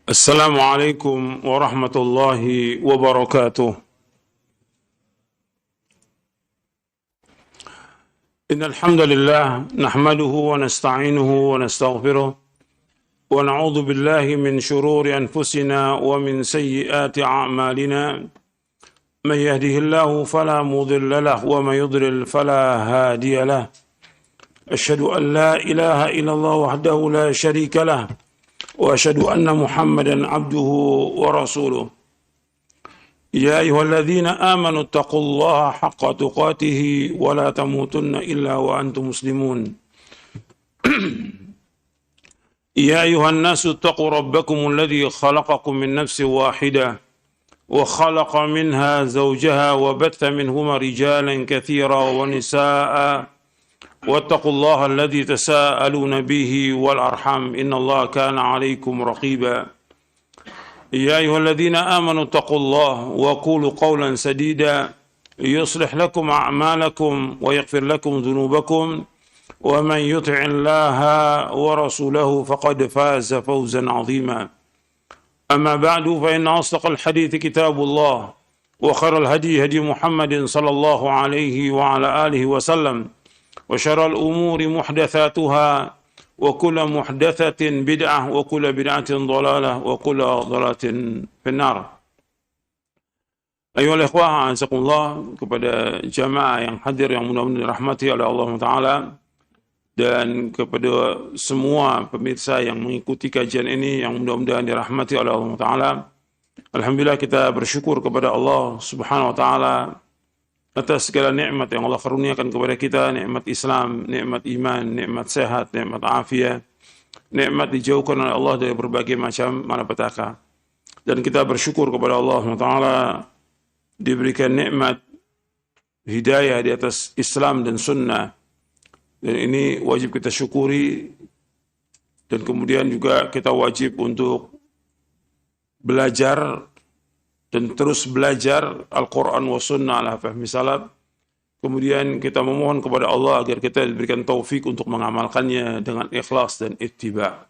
السلام عليكم ورحمة الله وبركاته. إن الحمد لله نحمده ونستعينه ونستغفره ونعوذ بالله من شرور أنفسنا ومن سيئات أعمالنا. من يهده الله فلا مضل له ومن يضلل فلا هادي له. أشهد أن لا إله إلا الله وحده لا شريك له وأشهد أن محمدا عبده ورسوله. يا أيها الذين آمنوا اتقوا الله حق تقاته ولا تموتن إلا وأنتم مسلمون. يا أيها الناس اتقوا ربكم الذي خلقكم من نفس واحدة وخلق منها زوجها وبث منهما رجالا كثيرا ونساء واتقوا الله الذي تساءلون به والأرحام إن الله كان عليكم رقيبا. يا أيها الذين آمنوا اتقوا الله وقولوا قولا سديدا يصلح لكم أعمالكم ويغفر لكم ذنوبكم ومن يطع الله ورسوله فقد فاز فوزا عظيما. أما بعد فإن أصدق الحديث كتاب الله وخير الهدي هدي محمد صلى الله عليه وعلى آله وسلم وشر الأمور محدثاتها وكل محدثة بدعة وكل بدعة ضلالة وكل ضلالة في النار. Ayuhal ikhwah, azakumullah, kepada jamaah yang hadir yang mudah-mudahan dirahmati oleh Allah Ta'ala dan kepada semua pemirsa yang mengikuti kajian ini yang mudah-mudahan dirahmati oleh Allah Ta'ala. Alhamdulillah kita bersyukur kepada Allah Subhanahu Wa Ta'ala atas segala nikmat yang Allah karuniakan kepada kita, nikmat Islam, nikmat iman, nikmat sehat, nikmat afiat, nikmat dijauhkan oleh Allah dari berbagai macam malapetaka. Dan kita bersyukur kepada Allah Taala diberikan nikmat hidayah di atas Islam dan sunnah. Dan ini wajib kita syukuri dan kemudian juga kita wajib untuk belajar dan terus belajar Al-Quran wa sunnah ala fahmi salaf. Kemudian kita memohon kepada Allah agar kita diberikan taufik untuk mengamalkannya dengan ikhlas dan ittiba.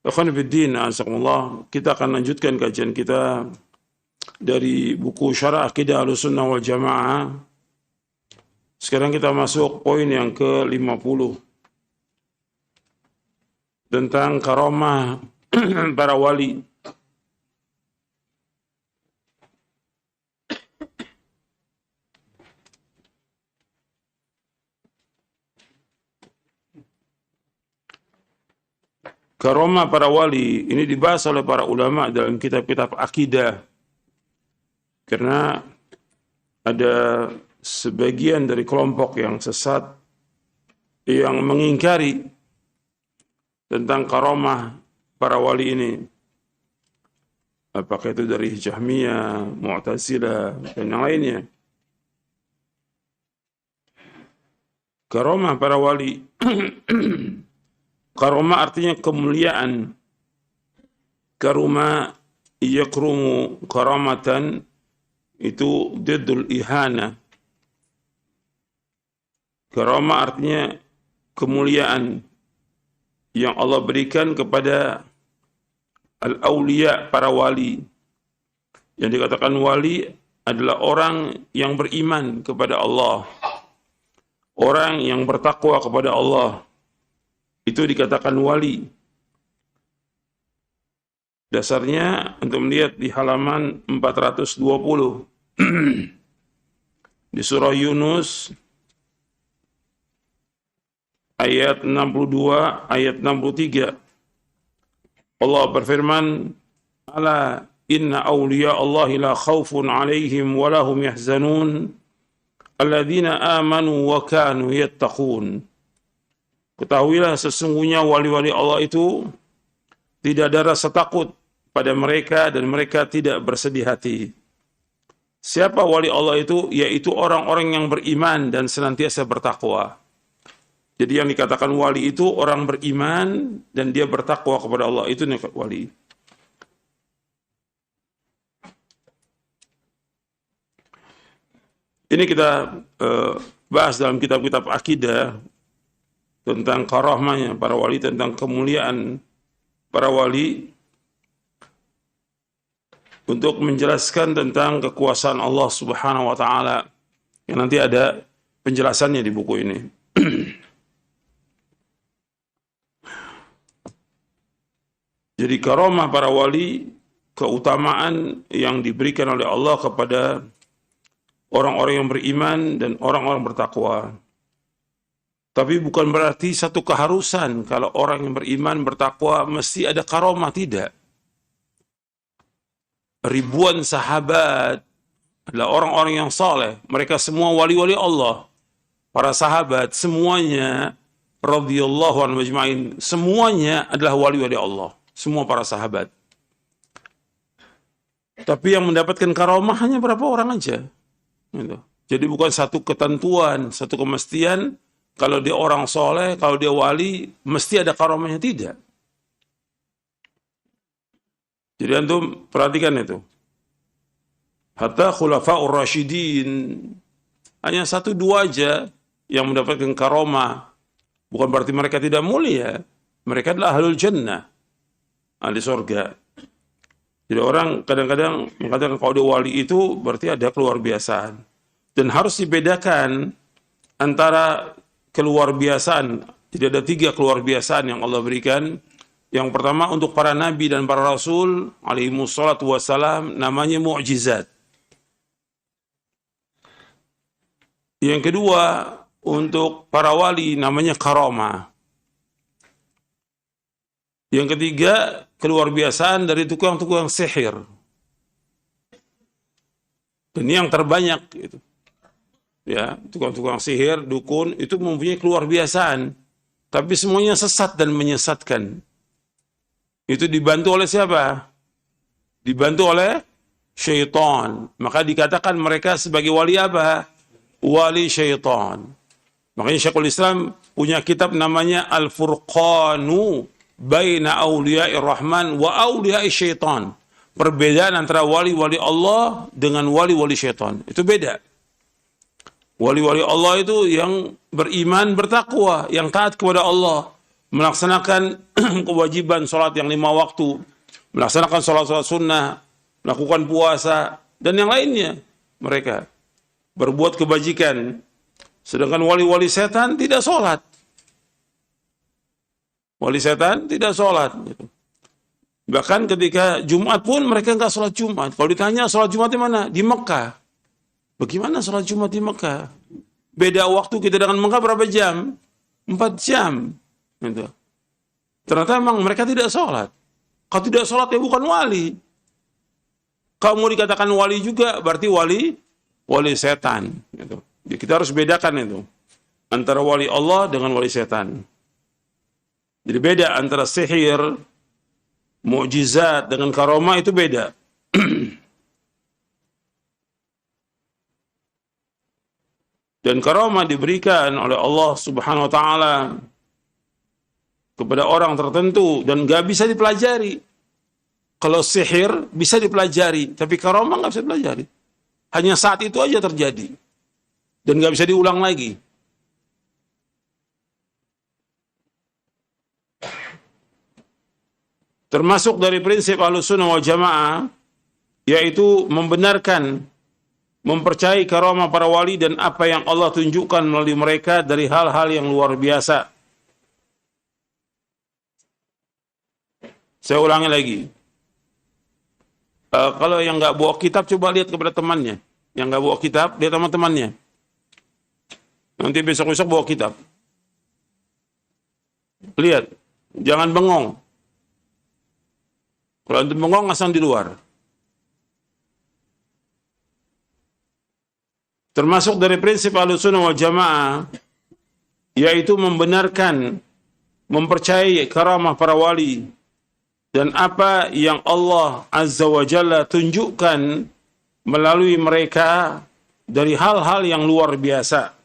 Akhwan fiddin, azakumullah, kita akan lanjutkan kajian kita dari buku Syarah Aqidah Ahlussunnah wal Jamaah. Sekarang kita masuk poin yang ke-50 tentang karamah para wali. Karamah para wali ini dibahas oleh para ulama dalam kitab-kitab akidah. Karena ada sebagian dari kelompok yang sesat yang mengingkari tentang karamah para wali ini. Apakah itu dari Jahmiyah, Mu'tazilah, dan yang lainnya. Karamah para wali karomah artinya kemuliaan. Karuma yakrumu karamatan itu diddul ihana. Karamah artinya kemuliaan yang Allah berikan kepada al-awliya, para wali. Yang dikatakan wali adalah orang yang beriman kepada Allah, orang yang bertakwa kepada Allah. Itu dikatakan wali. Dasarnya untuk melihat di halaman 420 di surah Yunus ayat 62 ayat 63. Allah berfirman, "Ala inna awliya Allahi la khawfun 'alaihim wa lahum yahzanun alladzina amanu wa kanu yattaqun." Ketahuilah sesungguhnya wali-wali Allah itu tidak ada rasa takut pada mereka dan mereka tidak bersedih hati. Siapa wali Allah itu? Yaitu orang-orang yang beriman dan senantiasa bertakwa. Jadi yang dikatakan wali itu orang beriman dan dia bertakwa kepada Allah. Itu wali. Ini kita bahas dalam kitab-kitab akidah tentang karamahnya para wali, tentang kemuliaan para wali. untuk menjelaskan tentang kekuasaan Allah Subhanahu wa taala. Yang nanti ada penjelasannya di buku ini. Jadi karamah para wali, keutamaan yang diberikan oleh Allah kepada orang-orang yang beriman dan orang-orang bertakwa. Tapi bukan berarti satu keharusan kalau orang yang beriman bertakwa mesti ada karamah, tidak. Ribuan sahabat adalah orang-orang yang saleh, mereka semua wali-wali Allah. Para sahabat semuanya radhiyallahu anhum ajma'in, semuanya adalah wali-wali Allah, semua para sahabat. Tapi yang mendapatkan karamah hanya berapa orang aja. Gitu. Jadi bukan satu ketentuan, satu kemestian, kalau dia orang soleh, kalau dia wali, mesti ada karamahnya, tidak. Jadi antum perhatikan itu. Hatta khulafa'ur rasyidin, hanya satu dua aja yang mendapatkan karamah. Bukan berarti mereka tidak mulia, mereka adalah ahlul jannah, ahli surga. Jadi orang kadang-kadang mengatakan kalau dia wali itu berarti ada keluar biasaan. Dan harus dibedakan antara keluar biasaan. Jadi ada 3 keluar biasaan yang Allah berikan. Yang pertama untuk para nabi dan para rasul alaihimussalatu wassalam namanya mu'jizat. Yang kedua untuk para wali namanya karamah. Yang ketiga, keluar biasaan dari tukang-tukang sihir. Dan yang terbanyak itu, ya, tukang-tukang sihir, dukun itu mempunyai keluar biasaan, tapi semuanya sesat dan menyesatkan. Itu dibantu oleh siapa? Dibantu oleh syaitan. Maka dikatakan mereka sebagai wali apa? Wali syaitan. Makanya Syekhul Islam punya kitab namanya Al-Furqanu baina awliya'ir rahman wa awliya'is syaitan. Perbedaan antara wali-wali Allah dengan wali-wali syaitan. Itu beda. Wali-wali Allah itu yang beriman, bertakwa, yang taat kepada Allah, melaksanakan kewajiban sholat yang 5 waktu, melaksanakan sholat-sholat sunnah, melakukan puasa, dan yang lainnya. Mereka berbuat kebajikan. Sedangkan wali-wali setan tidak sholat. Wali setan tidak sholat. Bahkan ketika Jumat pun mereka nggak sholat Jumat. Kalau ditanya sholat Jumat di mana? Di Mekah. Bagaimana sholat Jumat di Mekah? Beda waktu kita dengan Mekah berapa jam? 4 jam. Gitu. Ternyata memang mereka tidak sholat. Kalau tidak sholat ya bukan wali. Kalau mau dikatakan wali juga berarti wali setan. Gitu. Jadi kita harus bedakan itu antara wali Allah dengan wali setan. Jadi beda antara sihir, mukjizat dengan karamah itu beda. Dan karamah diberikan oleh Allah Subhanahu wa taala kepada orang tertentu dan gak bisa dipelajari. Kalau sihir bisa dipelajari, tapi karamah gak bisa dipelajari. Hanya saat itu aja terjadi. Dan gak bisa diulang lagi. Termasuk dari prinsip Ahlussunnah wal Jamaah, yaitu membenarkan, mempercayai karamah para wali dan apa yang Allah tunjukkan melalui mereka dari hal-hal yang luar biasa. Saya ulangi lagi. Kalau yang nggak bawa kitab, coba lihat kepada temannya. Yang nggak bawa kitab, lihat sama temannya. Nanti besok-besok bawa kitab. Lihat, jangan bengong. Kalau antum bengong, asal di luar. Termasuk dari prinsip Ahlussunnah wal Jamaah, yaitu membenarkan, mempercayai karamah para wali, dan apa yang Allah Azza wa Jalla tunjukkan melalui mereka dari hal-hal yang luar biasa.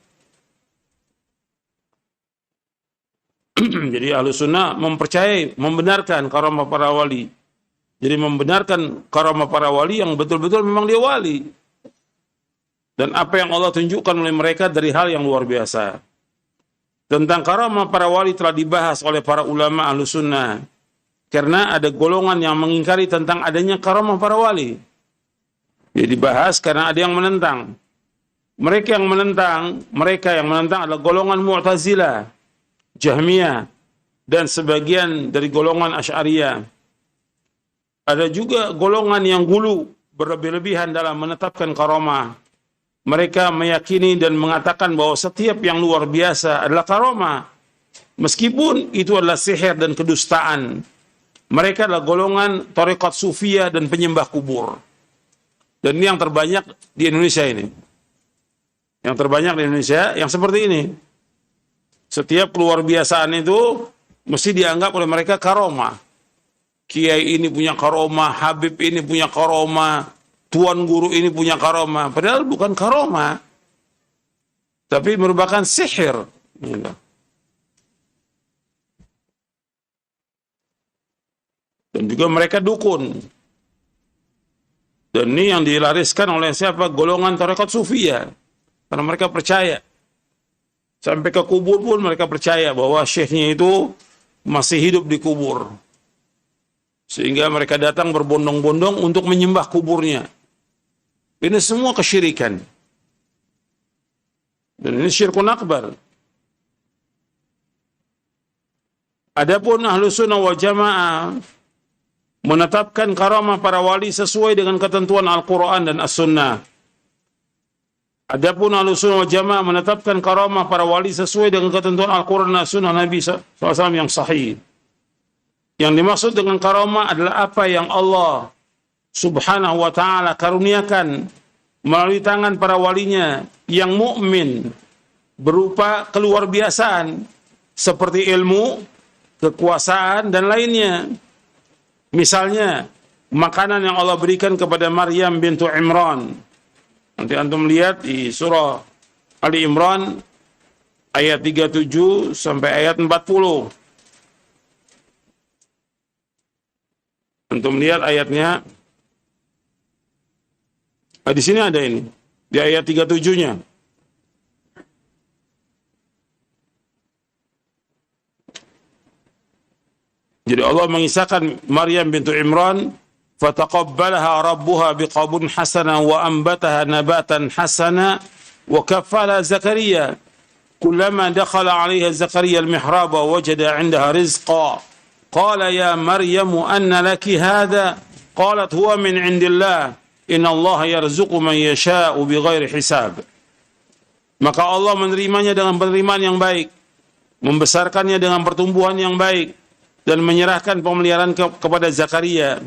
Jadi Ahlussunnah mempercayai, membenarkan karamah para wali. Jadi membenarkan karamah para wali yang betul-betul memang dia wali. Dan apa yang Allah tunjukkan oleh mereka dari hal yang luar biasa. Tentang karamah para wali telah dibahas oleh para ulama Ahlussunnah. Karena ada golongan yang mengingkari tentang adanya karamah para wali. Dia dibahas karena ada yang menentang. Mereka yang menentang adalah golongan Mu'tazilah, Jahmiyah, dan sebagian dari golongan Asy'ariyah. Ada juga golongan yang gulu, berlebih-lebihan dalam menetapkan karamah. Mereka meyakini dan mengatakan bahwa setiap yang luar biasa adalah karamah, meskipun itu adalah sihir dan kedustaan. Mereka adalah golongan tarekat sufiyah dan penyembah kubur. Dan ini yang terbanyak di Indonesia ini. Yang terbanyak di Indonesia yang seperti ini. Setiap keluar biasaan itu mesti dianggap oleh mereka karamah. Kiai ini punya karamah, Habib ini punya karamah, tuan guru ini punya karamah. Padahal bukan karamah, tapi merupakan sihir. Dan juga mereka dukun. Dan ini yang dilariskan oleh siapa? Golongan tarekat sufiyah. Karena mereka percaya. Sampai ke kubur pun mereka percaya bahwa syekhnya itu masih hidup di kubur. Sehingga mereka datang berbondong-bondong untuk menyembah kuburnya. Ini semua kesyirikan. Dan ini syirkun akbar. Adapun Ahlus Sunnah wal Jamaah menetapkan karamah para wali sesuai dengan ketentuan Al-Quran dan As-Sunnah. Adapun Ahlus Sunnah wal Jamaah menetapkan karamah para wali sesuai dengan ketentuan Al-Quran dan As-Sunnah Nabi SAW yang sahih. Yang dimaksud dengan karamah adalah apa yang Allah Subhanahu wa ta'ala karuniakan melalui tangan para walinya yang mukmin berupa keluar biasaan seperti ilmu, kekuasaan, dan lainnya. Misalnya, makanan yang Allah berikan kepada Maryam bintu Imran. Nanti antum lihat di surah Ali Imran ayat 37 sampai ayat 40. Antum lihat ayatnya. Di sini ada ini. Di ayat 37-nya. Jadi Allah mengisahkan Maryam bintu Imran, fataqabbalaha rabbuha biqabulin hasanan wa anbataha nabatan hasana wa kaffala Zakaria. Kullama dakhala 'alaiha Zakaria al-mihraba wajada 'indaha rizqa. Qala ya Maryam anna laki hadha? Qalat huwa min 'indillah. Inna Allah yarzuqu man yasha'u bighairi hisab. Maka Allah menerimanya dengan penerimaan yang baik, membesarkannya dengan pertumbuhan yang baik, dan menyerahkan pemeliharaan kepada Zakaria.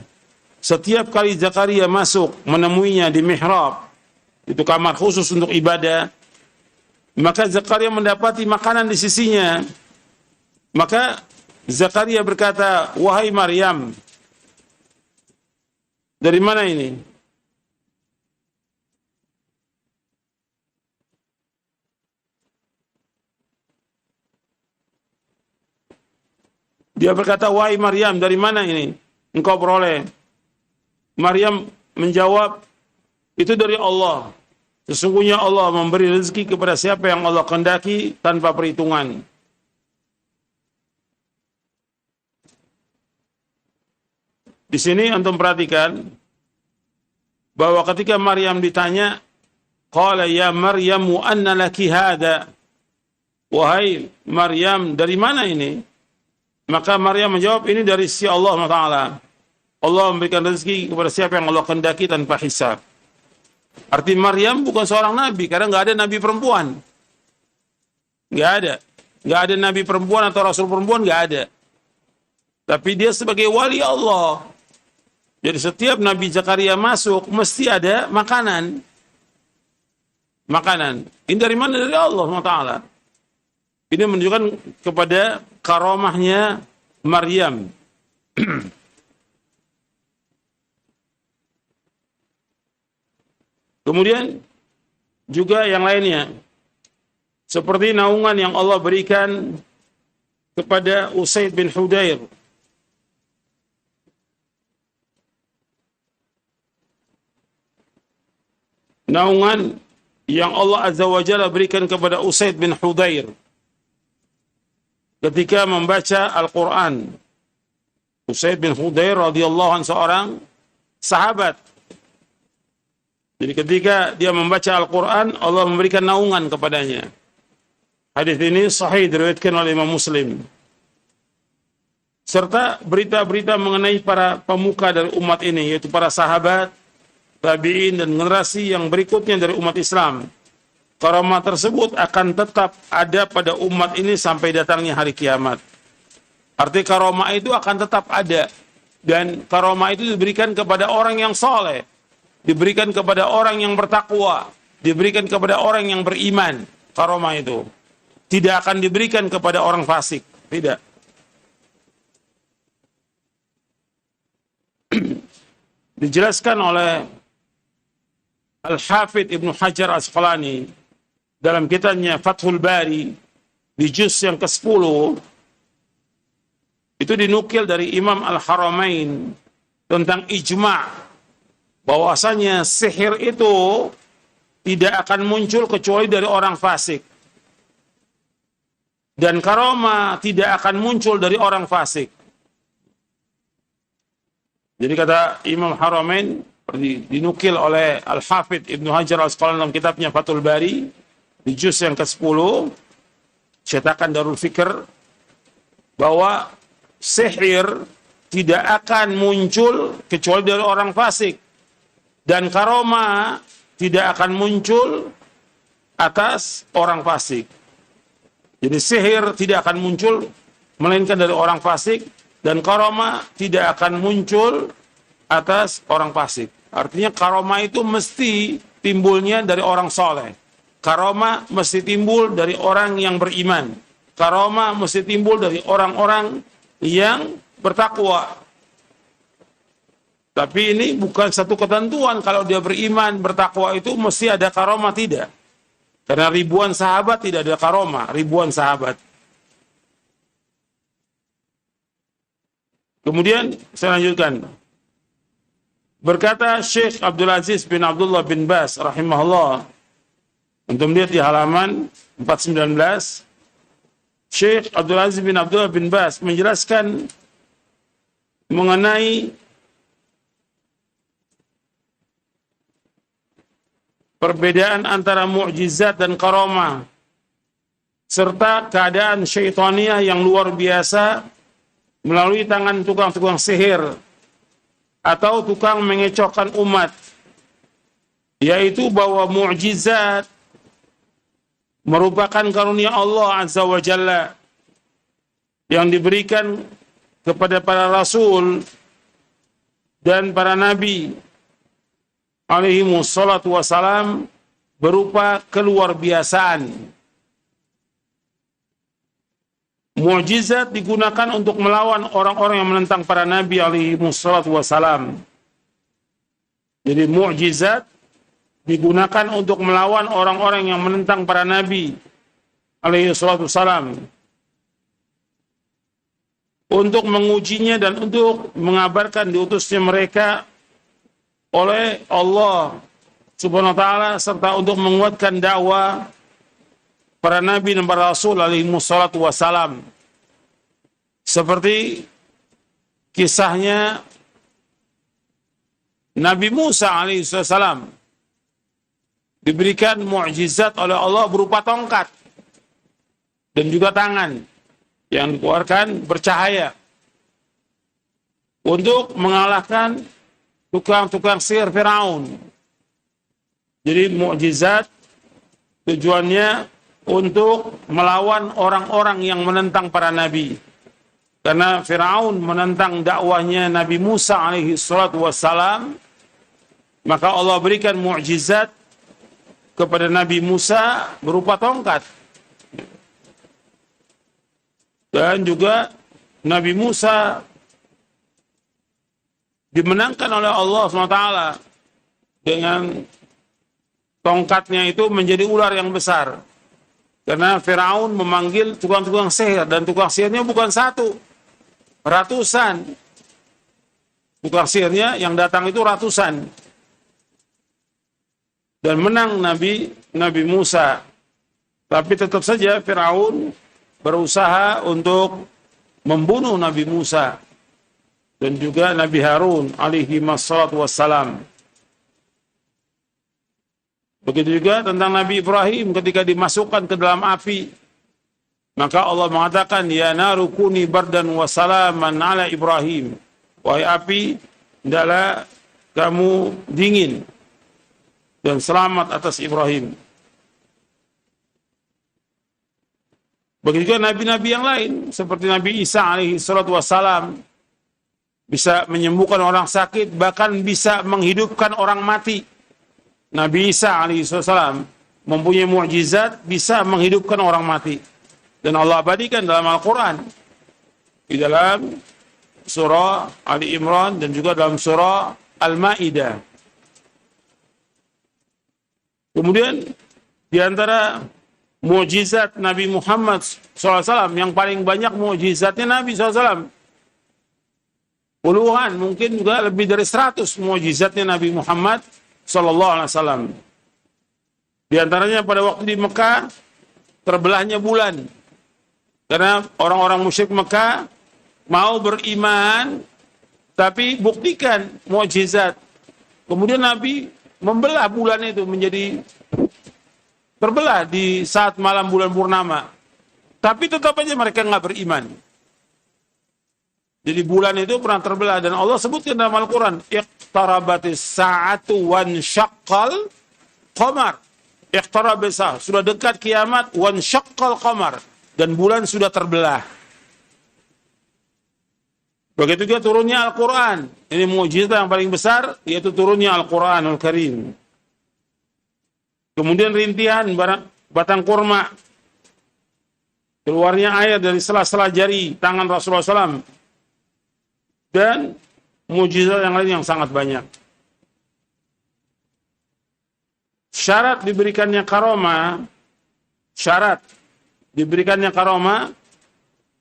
Setiap kali Zakaria masuk menemuinya di mihrab, itu kamar khusus untuk ibadah, maka Zakaria mendapati makanan di sisinya. Maka Zakaria berkata, wahai Maryam, dari mana ini? Dia berkata, wahai Maryam, dari mana ini engkau peroleh? Maryam menjawab, itu dari Allah. Sesungguhnya Allah memberi rezeki kepada siapa yang Allah kehendaki tanpa perhitungan. Di sini antum perhatikan bahwa ketika Maryam ditanya, qala ya Maryamu anna laki hadha? Wahai Maryam, dari mana ini? Maka Maryam menjawab, ini dari sisi Allah Taala. Allah memberikan rezeki kepada siapa yang Allah kehendaki tanpa hisab. Arti Maryam bukan seorang nabi, karena nggak ada nabi perempuan. Nggak ada. Nggak ada nabi perempuan atau rasul perempuan, nggak ada. Tapi dia sebagai wali Allah. Jadi setiap Nabi Zakaria masuk, mesti ada makanan. Makanan. Ini dari mana? Dari Allah Taala. Ini menunjukkan kepada karamahnya Maryam. Kemudian juga yang lainnya. Seperti naungan yang Allah berikan kepada Usaid bin Hudair. Naungan yang Allah Azza wa Jalla berikan kepada Usaid bin Hudair ketika membaca Al-Quran. Usaid bin Hudair radhiyallahu anhu seorang sahabat Jadi ketika dia membaca Al-Quran, Allah memberikan naungan kepadanya. Hadis ini sahih diriwayatkan oleh Imam Muslim. Serta berita-berita mengenai para pemuka dari umat ini, yaitu para sahabat, tabi'in, dan generasi yang berikutnya dari umat Islam. Karamah tersebut akan tetap ada pada umat ini sampai datangnya hari kiamat. Arti karamah itu akan tetap ada. Dan karamah itu diberikan kepada orang yang soleh. Diberikan kepada orang yang bertakwa. Diberikan kepada orang yang beriman. Karamah itu. Tidak akan diberikan kepada orang fasik. Tidak. Dijelaskan oleh Al-Hafidh Ibnu Hajar Asqalani dalam kitabnya Fathul Bari di juz yang ke-10, itu dinukil dari Imam Al-Haramain tentang ijma' bahwasanya sihir itu tidak akan muncul kecuali dari orang fasik. Dan karamah tidak akan muncul dari orang fasik. Jadi kata Imam Haramain, dinukil oleh Al-Hafidh Ibnu Hajar Asqalani dalam kitabnya Fathul Bari di juz yang ke-10, cetakan Darul Fikr, bahwa sihir tidak akan muncul kecuali dari orang fasik. Dan karamah tidak akan muncul atas orang fasik. Jadi sihir tidak akan muncul melainkan dari orang fasik, dan karamah tidak akan muncul atas orang fasik. Artinya karamah itu mesti timbulnya dari orang soleh. Karamah mesti timbul dari orang yang beriman. Karamah mesti timbul dari orang-orang yang bertakwa. Tapi ini bukan satu ketentuan kalau dia beriman, bertakwa itu mesti ada karamah, tidak. Karena ribuan sahabat tidak ada karamah, ribuan sahabat. Kemudian saya lanjutkan. Berkata Syekh Abdul Aziz bin Abdullah bin Baz rahimahullah, untuk melihat di halaman 419, Syekh Abdul Aziz bin Abdullah bin Baz menjelaskan mengenai perbedaan antara mukjizat dan karamah, serta keadaan syaitaniyah yang luar biasa melalui tangan tukang-tukang sihir atau tukang mengecohkan umat, yaitu bahwa mukjizat merupakan karunia Allah Azza wa Jalla yang diberikan kepada para rasul dan para nabi alaihi wassalatu wassalam berupa keluar biasaan. Mukjizat digunakan untuk melawan orang-orang yang menentang para nabi alaihi wassalatu wassalam. Jadi mukjizat digunakan untuk melawan orang-orang yang menentang para nabi alaihi salatu wassalam, untuk mengujinya dan untuk mengabarkan diutusnya mereka oleh Allah Subhanahu wa taala, serta untuk menguatkan dakwah para nabi dan para rasul alaihi salatu wassalam. Seperti kisahnya Nabi Musa alaihi salam diberikan mukjizat oleh Allah berupa tongkat dan juga tangan yang dikeluarkan bercahaya untuk mengalahkan tukang-tukang sihir Firaun. Jadi mukjizat tujuannya untuk melawan orang-orang yang menentang para nabi. Karena Firaun menentang dakwahnya Nabi Musa alaihi salatu wassalam, maka Allah berikan mukjizat kepada Nabi Musa berupa tongkat. Dan juga Nabi Musa dimenangkan oleh Allah SWT dengan tongkatnya itu menjadi ular yang besar. Karena Firaun memanggil tukang-tukang sihir, dan tukang sihirnya bukan satu, ratusan. Tukang sihirnya yang datang itu ratusan. Dan menang Nabi Musa. Tapi tetap saja Firaun berusaha untuk membunuh Nabi Musa dan juga Nabi Harun alaihi wassalatu wassalam. Begitu juga tentang Nabi Ibrahim ketika dimasukkan ke dalam api. Maka Allah mengatakan, ya naru kuni bardan wa salaman ala Ibrahim. Wahai api, hendaklah kamu dingin dan selamat atas Ibrahim. Begitu juga nabi-nabi yang lain, seperti Nabi Isa alaihi salatu wassalam, bisa menyembuhkan orang sakit, bahkan bisa menghidupkan orang mati. Nabi Isa alaihi salatu wassalam mempunyai mukjizat, bisa menghidupkan orang mati. Dan Allah abadikan dalam Al-Quran, di dalam surah Ali Imran dan juga dalam surah Al-Ma'idah. Kemudian di antara mukjizat Nabi Muhammad SAW, yang paling banyak mukjizatnya Nabi SAW, puluhan, mungkin juga lebih dari 100 mukjizatnya Nabi Muhammad SAW. Di antaranya pada waktu di Mekah, terbelahnya bulan. Karena orang-orang musyrik Mekah mau beriman, tapi buktikan mukjizat. Kemudian Nabi membelah bulan itu menjadi terbelah di saat malam bulan purnama. Tapi tetap aja mereka nggak beriman. Jadi bulan itu pernah terbelah, dan Allah sebutkan dalam Al-Quran, iqtarabatis sa'atu wan syaqqal qamar. Iqtarabatis sa'atu, sudah dekat kiamat, wan syaqqal qamar, dan bulan sudah terbelah. Begitu juga turunnya Al-Quran. Ini mukjizat yang paling besar, yaitu turunnya Al-Quranul Karim. Kemudian rintihan batang kurma, keluarnya air dari sela-sela jari tangan Rasulullah SAW, dan mukjizat yang lain yang sangat banyak. Syarat diberikannya karomah,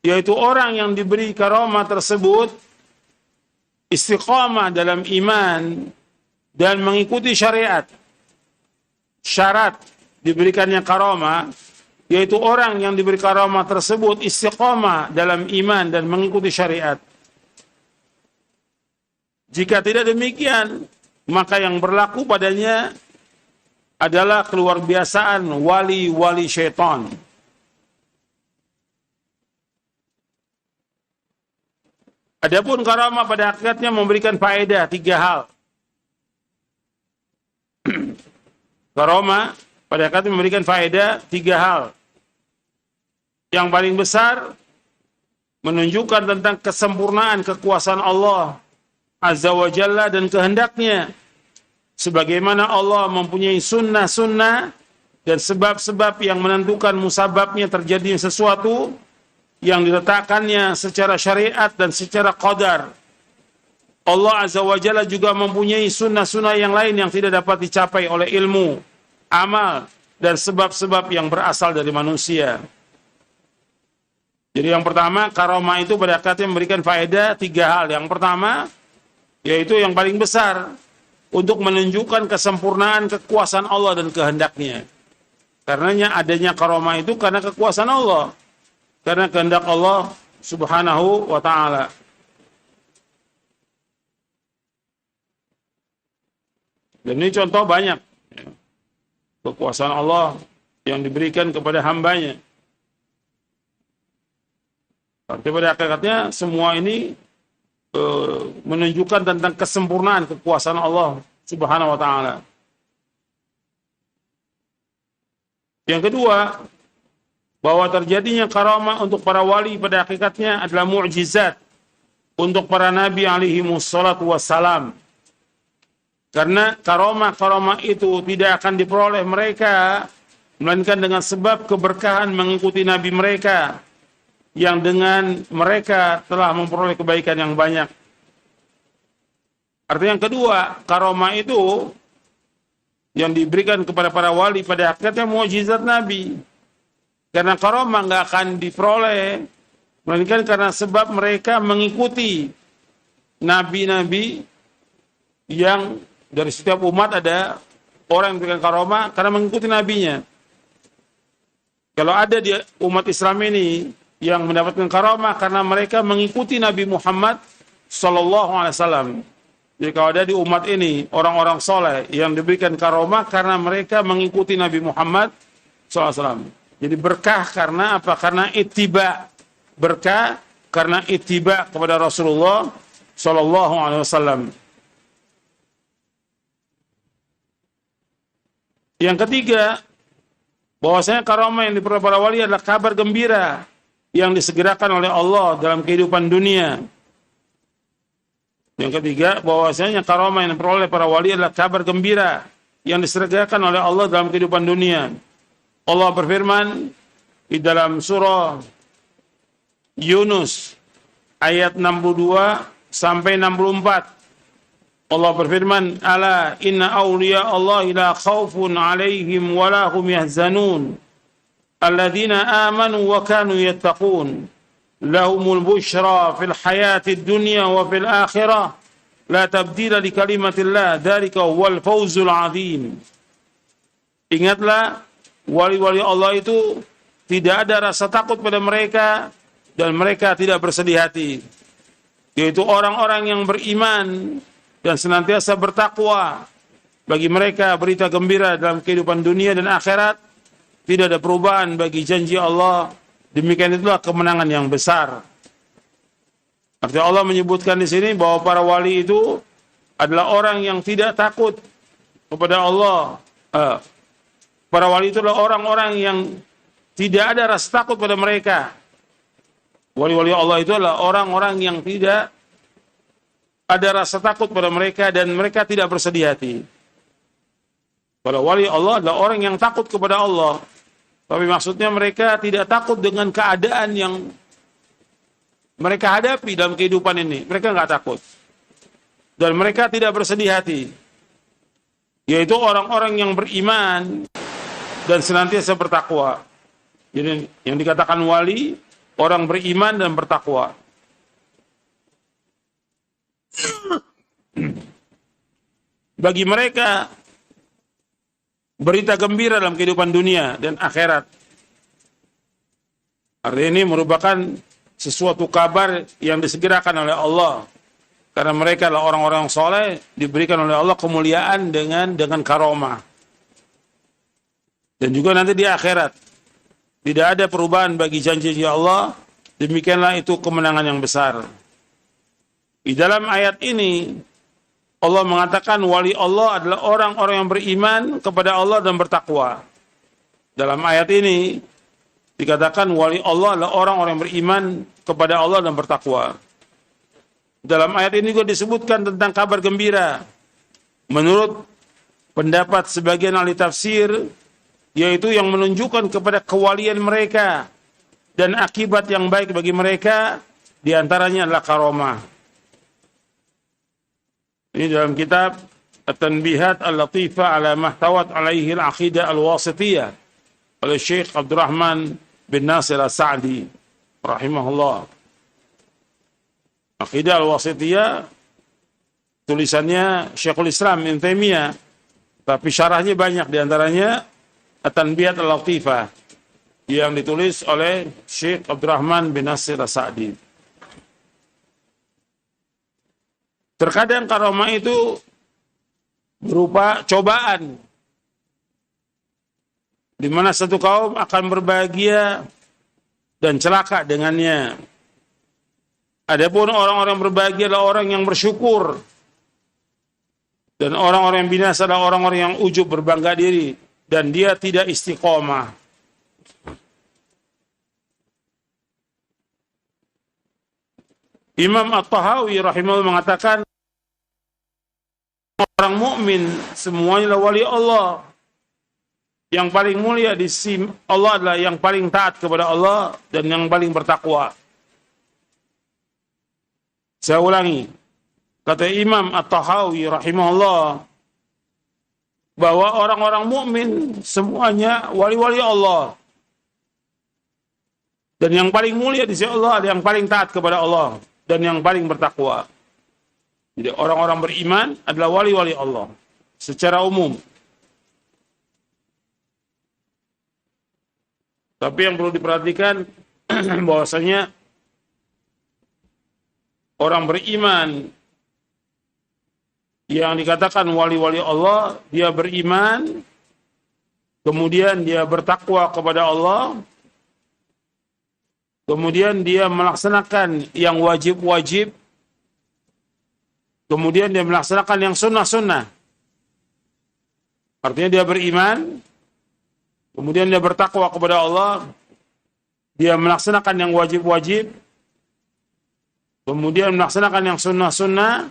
yaitu orang yang diberi karomah tersebut istiqamah dalam iman dan mengikuti syariat. Syarat diberikannya karomah, yaitu orang yang diberi karomah tersebut istiqamah dalam iman dan mengikuti syariat. Jika tidak demikian, maka yang berlaku padanya adalah keluar biasaan wali-wali syaitan. Adapun karamah pada hakikatnya memberikan faedah 3 hal. Karamah pada hakikatnya memberikan faedah 3 hal. Yang paling besar, menunjukkan tentang kesempurnaan kekuasaan Allah Azza wa Jalla dan kehendaknya. Sebagaimana Allah mempunyai sunnah-sunnah dan sebab-sebab yang menentukan musababnya terjadinya sesuatu yang diletakkannya secara syariat dan secara qadar. Allah Azza wa Jalla juga mempunyai sunnah-sunnah yang lain yang tidak dapat dicapai oleh ilmu, amal, dan sebab-sebab yang berasal dari manusia. Jadi yang pertama, karamah itu pada hakikatnya memberikan faedah 3 hal. Yang pertama, yaitu yang paling besar, untuk menunjukkan kesempurnaan kekuasaan Allah dan kehendaknya. Karenanya adanya karamah itu karena kekuasaan Allah, karena kehendak Allah Subhanahu wa ta'ala. Dan ini contoh banyak kekuasaan Allah yang diberikan kepada hambanya. Artinya pada hakikatnya semua ini menunjukkan tentang kesempurnaan kekuasaan Allah Subhanahu wa ta'ala. Yang kedua, bahwa terjadinya karamah untuk para wali pada hakikatnya adalah mukjizat untuk para nabi alaihi wassalatu wassalam. Karena karamah itu tidak akan diperoleh mereka melainkan dengan sebab keberkahan mengikuti nabi mereka, yang dengan mereka telah memperoleh kebaikan yang banyak. Artinya yang kedua, karamah itu yang diberikan kepada para wali pada hakikatnya mukjizat Nabi. Karena karamah nggak akan diperoleh melainkan karena sebab mereka mengikuti nabi-nabi, yang dari setiap umat ada orang yang diberikan karamah karena mengikuti nabinya. Kalau ada di umat Islam ini yang mendapatkan karamah karena mereka mengikuti Nabi Muhammad sallallahu alaihi wasallam. Jadi kalau ada di umat ini orang-orang soleh yang diberikan karomah karena mereka mengikuti Nabi Muhammad SAW. Jadi berkah karena apa? Karena ittiba. Berkah karena ittiba kepada Rasulullah SAW. Yang ketiga, bahwasanya karomah yang diperoleh para wali adalah kabar gembira yang disegerakan oleh Allah dalam kehidupan dunia. Yang ketiga, bahwasanya karomah yang diperoleh para wali adalah kabar gembira yang disegerakan oleh Allah dalam kehidupan dunia. Allah berfirman di dalam surah Yunus ayat 62 sampai 64. Allah berfirman, "Ala inna awliya Allah la khaufun 'alaihim wa la hum yahzanun. Alladzina amanu wa kanu yattaqun. Lahumul busyra fil hayatid dunya wa fil akhirah. La tabdila li kalimatillah, dzalika huwal fawzul 'adzim." Ingatlah, wali-wali Allah itu tidak ada rasa takut pada mereka dan mereka tidak bersedih hati, yaitu orang-orang yang beriman dan senantiasa bertakwa. Bagi mereka berita gembira dalam kehidupan dunia dan akhirat, tidak ada perubahan bagi janji Allah. Demikian itulah kemenangan yang besar. Artinya Allah menyebutkan di sini bahwa para wali itu adalah orang yang tidak takut kepada Allah. Para wali itu adalah orang-orang yang tidak ada rasa takut pada mereka. Wali-wali Allah itu adalah orang-orang yang tidak ada rasa takut pada mereka dan mereka tidak bersedih hati. Kalau wali Allah adalah orang yang takut kepada Allah, tapi maksudnya mereka tidak takut dengan keadaan yang mereka hadapi dalam kehidupan ini. Mereka nggak takut. Dan mereka tidak bersedih hati. Yaitu orang-orang yang beriman dan senantiasa bertakwa. Jadi yang dikatakan wali, orang beriman dan bertakwa. Bagi mereka berita gembira dalam kehidupan dunia dan akhirat. Artinya ini merupakan sesuatu kabar yang disegerakan oleh Allah. Karena mereka adalah orang-orang soleh, diberikan oleh Allah kemuliaan dengan karomah. Dan juga nanti di akhirat tidak ada perubahan bagi janji Allah. Demikianlah itu kemenangan yang besar. Di dalam ayat ini Allah mengatakan wali Allah adalah orang-orang yang beriman kepada Allah dan bertakwa. Dalam ayat ini dikatakan wali Allah adalah orang-orang yang beriman kepada Allah dan bertakwa. Dalam ayat ini juga disebutkan tentang kabar gembira. Menurut pendapat sebagian ahli tafsir, yaitu yang menunjukkan kepada kewalian mereka dan akibat yang baik bagi mereka, diantaranya adalah karomah. Ini dalam kitab At-Tanbihat Al-Latifah ala Mahtawat alaihi al-Aqidah Al-Wasitiyah oleh Syekh Abdurrahman bin Nasir As-Sa'di rahimahullah. Aqidah Al-Wasitiyah tulisannya Syekhul Islam Ibnu Taimiyah, tapi syarahnya banyak, diantaranya At-Tanbihat Al-Latifah yang ditulis oleh Syekh Abdurrahman bin Nasir As-Sa'di. Terkadang karomah itu berupa cobaan, di mana satu kaum akan berbahagia dan celaka dengannya. Adapun orang-orang berbahagia adalah orang yang bersyukur, dan orang-orang yang binasa adalah orang-orang yang ujub, berbangga diri, dan dia tidak istiqomah. Imam At-Tahawi rahimahullah mengatakan orang mukmin semuanya adalah wali Allah. Yang paling mulia di sisi Allah adalah yang paling taat kepada Allah dan yang paling bertakwa. Saya ulangi, kata Imam At-Tahawi rahimahullah, bahwa orang-orang mukmin semuanya wali-wali Allah. Dan yang paling mulia di sisi Allah adalah yang paling taat kepada Allah dan yang paling bertakwa. Jadi orang-orang beriman adalah wali-wali Allah secara umum. Tapi yang perlu diperhatikan bahwasanya orang beriman yang dikatakan wali-wali Allah, dia beriman, kemudian dia bertakwa kepada Allah, kemudian dia melaksanakan yang wajib-wajib, kemudian dia melaksanakan yang sunnah-sunnah. Artinya dia beriman, kemudian dia bertakwa kepada Allah, dia melaksanakan yang wajib-wajib, kemudian melaksanakan yang sunnah-sunnah,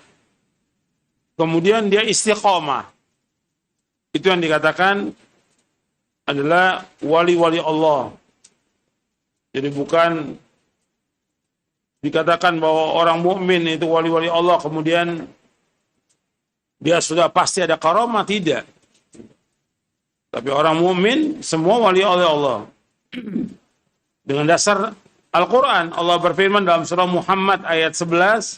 kemudian dia istiqomah. Itu yang dikatakan adalah wali-wali Allah. Jadi bukan dikatakan bahwa orang mukmin itu wali-wali Allah, kemudian dia sudah pasti ada karamah, tidak. Tapi orang mukmin semua wali oleh Allah. Dengan dasar Al-Quran, Allah berfirman dalam surah Muhammad ayat 11,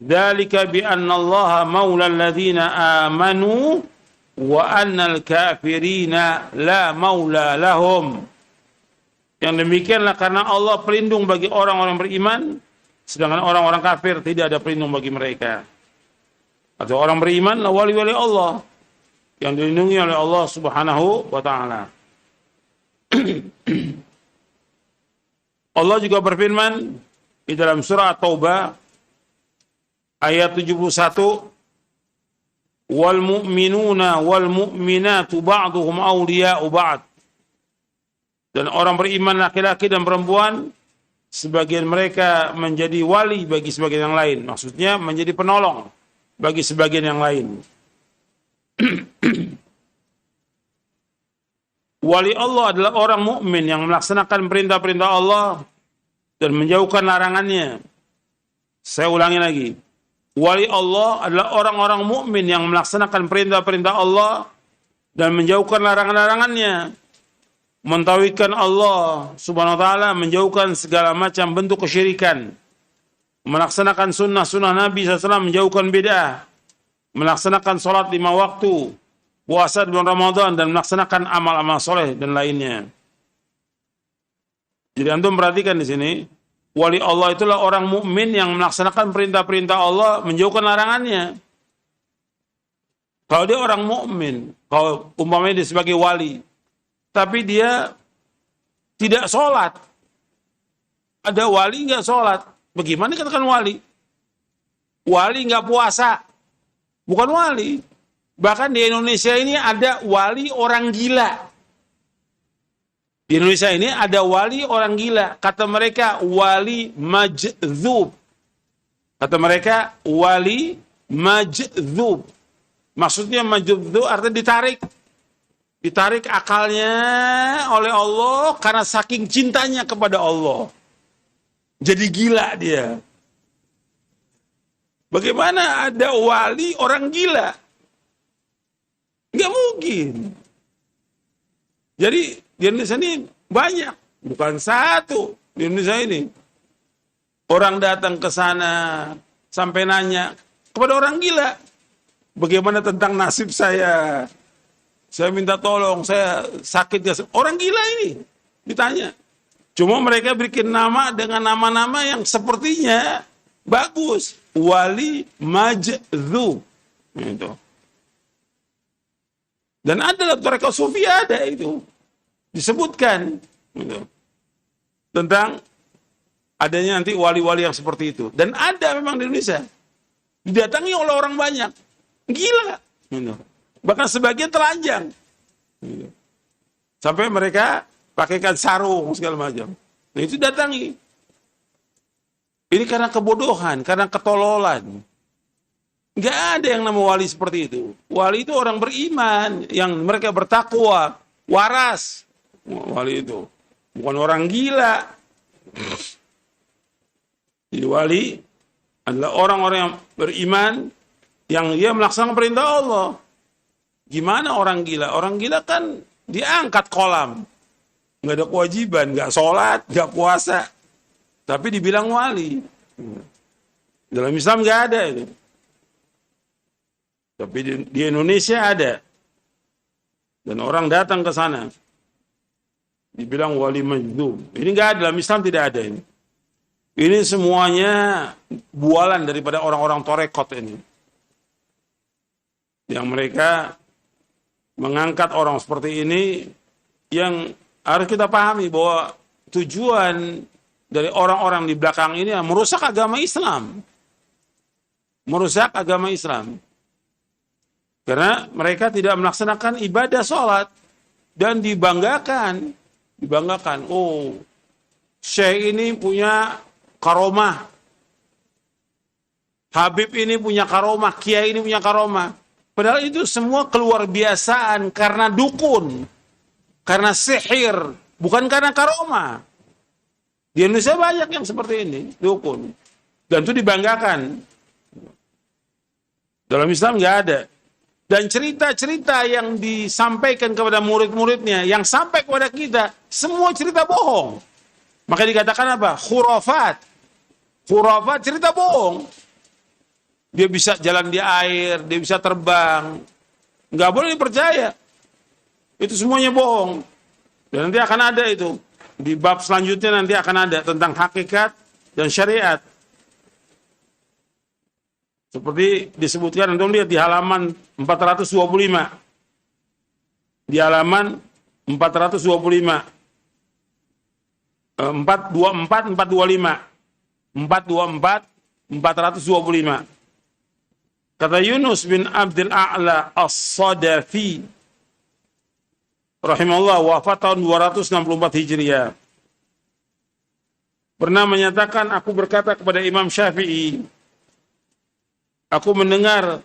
"Dzalika bi anna Allaha maula alladziina aamanu wa annal kafirina la maula lahum." Yang demikianlah karena Allah pelindung bagi orang-orang beriman, sedangkan orang-orang kafir tidak ada pelindung bagi mereka. Atau orang beriman lah wali-wali Allah yang dilindungi oleh Allah Subhanahu wa taala. Allah juga berfirman di dalam surah At-Taubah ayat 71, "Wal mu'minuna wal mu'minatu ba'duhum awliya'u ba'd." Dan orang beriman laki-laki dan perempuan, sebagian mereka menjadi wali bagi sebagian yang lain. Maksudnya menjadi penolong bagi sebagian yang lain. Wali Allah adalah orang mukmin yang melaksanakan perintah-perintah Allah dan menjauhkan larangannya. Saya ulangi lagi. Wali Allah adalah orang-orang mukmin yang melaksanakan perintah-perintah Allah dan menjauhkan larangan-larangannya. Mentauhidkan Allah Subhanahu wa taala, menjauhkan segala macam bentuk kesyirikan. Melaksanakan sunnah-sunnah Nabi SAW, menjauhkan bid'ah. Melaksanakan sholat 5 waktu, puasa di bulan Ramadan, dan melaksanakan amal-amal soleh dan lainnya. Jadi antum perhatikan di sini, wali Allah itulah orang mukmin yang melaksanakan perintah-perintah Allah, menjauhkan larangannya. Kalau dia orang mukmin, kalau umpamanya dia sebagai wali, tapi dia tidak sholat, ada wali nggak sholat, bagaimana dikatakan wali? Wali nggak puasa, bukan wali. Bahkan di Indonesia ini ada wali orang gila. Di Indonesia ini ada wali orang gila. Kata mereka wali majdzub. Kata mereka wali majdzub. Maksudnya majdzub artinya ditarik. Ditarik akalnya oleh Allah karena saking cintanya kepada Allah. Jadi gila dia. Bagaimana ada wali orang gila? Nggak mungkin. Jadi di Indonesia ini banyak, bukan satu di Indonesia ini. Orang datang ke sana sampai nanya kepada orang gila, bagaimana tentang nasib saya? Saya minta tolong, saya sakit. Orang gila ini ditanya. Cuma mereka bikin nama dengan nama-nama yang sepertinya bagus. Wali majdzub. Itu. Dan ada dalam tarekat sufi ada itu. Disebutkan. Gitu. Tentang adanya nanti wali-wali yang seperti itu. Dan ada memang di Indonesia. Didatangi oleh orang banyak. Gila. Gitu. Bahkan sebagian telanjang. Gitu. Sampai mereka pakaikan sarung segala macam. Nah itu datangi. Ini karena kebodohan, karena ketololan. Nggak ada yang nama wali seperti itu. Wali itu orang beriman, yang mereka bertakwa, waras. Wali itu. Bukan orang gila. Jadi wali adalah orang-orang yang beriman, yang dia melaksanakan perintah Allah. Gimana orang gila? Orang gila kan diangkat kolam. Nggak ada kewajiban, nggak sholat, nggak puasa. Tapi dibilang wali. Dalam Islam nggak ada itu. Tapi di Indonesia ada. Dan orang datang ke sana. Dibilang wali majdzub. Ini nggak ada, dalam Islam tidak ada ini. Ini semuanya bualan daripada orang-orang torekot ini. yang mereka mengangkat orang seperti ini, yang harus kita pahami bahwa tujuan dari orang-orang di belakang ini merusak agama Islam. Merusak agama Islam. Karena mereka tidak melaksanakan ibadah sholat dan dibanggakan. Oh, Syekh ini punya karomah. Habib ini punya karomah, Kiai ini punya karomah. Padahal itu semua keluar biasaan karena dukun, karena sihir, bukan karena karomah. Di Indonesia banyak yang seperti ini, dukun. Dan itu dibanggakan. Dalam Islam nggak ada. Dan cerita-cerita yang disampaikan kepada murid-muridnya, yang sampai kepada kita, semua cerita bohong. Maka dikatakan apa? Khurafat. Khurafat, cerita bohong. Dia bisa jalan di air, dia bisa terbang. Nggak boleh dipercaya. Itu semuanya bohong. Dan nanti akan ada itu. Di bab selanjutnya nanti akan ada tentang hakikat dan syariat. Seperti disebutkan, antum lihat di halaman 425. Di halaman 425. 424, 425. 424, 425. Kata Yunus bin Abdul A'la As-Sadafi, rahimahullah, wafat tahun 264 Hijriah. Pernah menyatakan, aku berkata kepada Imam Syafi'i, aku mendengar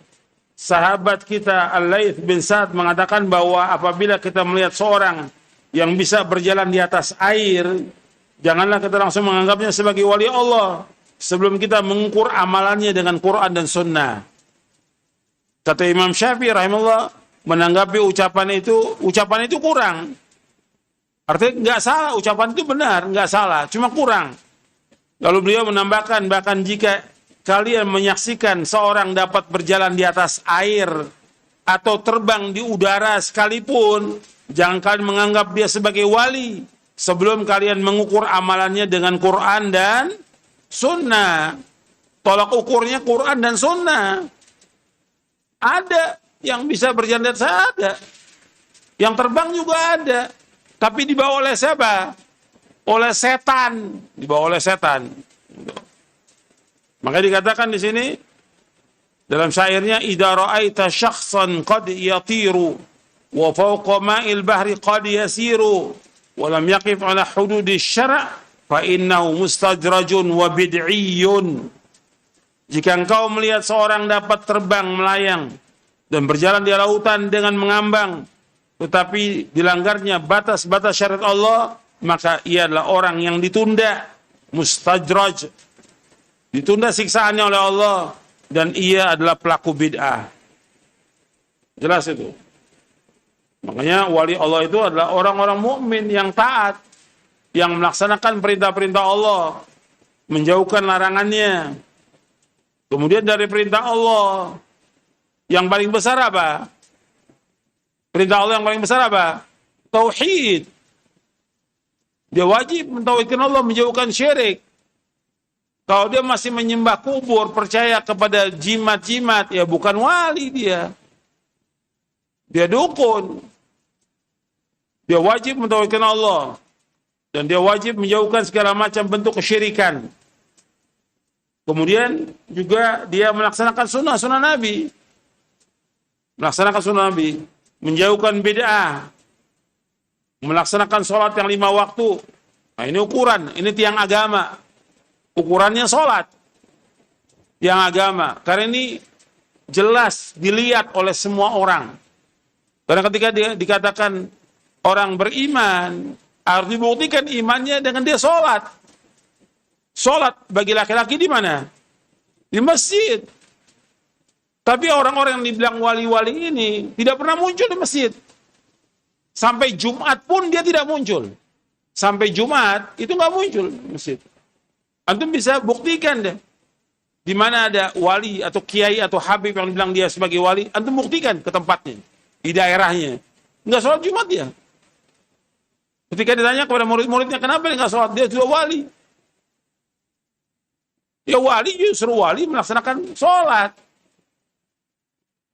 sahabat kita Al-Laits bin Sa'ad mengatakan bahwa apabila kita melihat seorang yang bisa berjalan di atas air, janganlah kita langsung menganggapnya sebagai wali Allah sebelum kita mengukur amalannya dengan Quran dan Sunnah. Kata Imam Syafi'i rahimahullah, menanggapi ucapan itu kurang. Artinya nggak salah, ucapan itu benar, nggak salah, cuma kurang. Lalu beliau menambahkan, bahkan jika kalian menyaksikan seorang dapat berjalan di atas air atau terbang di udara sekalipun, jangan kalian menganggap dia sebagai wali sebelum kalian mengukur amalannya dengan Quran dan Sunnah. Tolak ukurnya Quran dan Sunnah. Ada yang bisa berjalan di atas, ada. Yang terbang juga ada. Tapi dibawa oleh siapa? Oleh setan. Dibawa oleh setan. Maka dikatakan di sini dalam syairnya, idza ra'aita syakhsan qad yatiru wa fawqa ma'il bahri qad yasiru wa lam yaqif 'ala hududis syara' fa innahu mustajrajun wa bid'iyyun. Jika engkau melihat seorang dapat terbang melayang dan berjalan di lautan dengan mengambang, tetapi dilanggarnya batas-batas syariat Allah, maka ia adalah orang yang ditunda, mustajraj, ditunda siksaannya oleh Allah, dan ia adalah pelaku bid'ah. Jelas itu. Makanya wali Allah itu adalah orang-orang mukmin yang taat, yang melaksanakan perintah-perintah Allah, menjauhkan larangannya. Kemudian dari perintah Allah yang paling besar apa? Perintah Allah yang paling besar apa? Tauhid. Dia wajib mentauhidkan Allah, menjauhkan syirik. Kalau dia masih menyembah kubur, percaya kepada jimat-jimat, ya bukan wali dia. Dia dukun. Dia wajib mentauhidkan Allah. Dan dia wajib menjauhkan segala macam bentuk kesyirikan. Kemudian juga dia melaksanakan sunnah Nabi. Melaksanakan sunnah Nabi. Menjauhkan bid'ah. Melaksanakan sholat yang 5 waktu. Nah, ini ukuran. Ini tiang agama. Ukurannya sholat. Tiang agama. Karena ini jelas dilihat oleh semua orang. Karena ketika dia dikatakan orang beriman, harus dibuktikan imannya dengan dia sholat. Sholat bagi laki-laki di mana? Di masjid. Tapi orang-orang yang dibilang wali-wali ini tidak pernah muncul di masjid. Sampai Jumat pun dia tidak muncul. Sampai Jumat itu nggak muncul di masjid. Antum bisa buktikan deh. Di mana ada wali atau kiai atau habib yang dibilang dia sebagai wali, antum buktikan ke tempatnya, di daerahnya. Nggak sholat Jumat dia. Ketika ditanya kepada murid-muridnya, kenapa dia nggak sholat? Dia sudah wali. Ya wali justru wali melaksanakan sholat.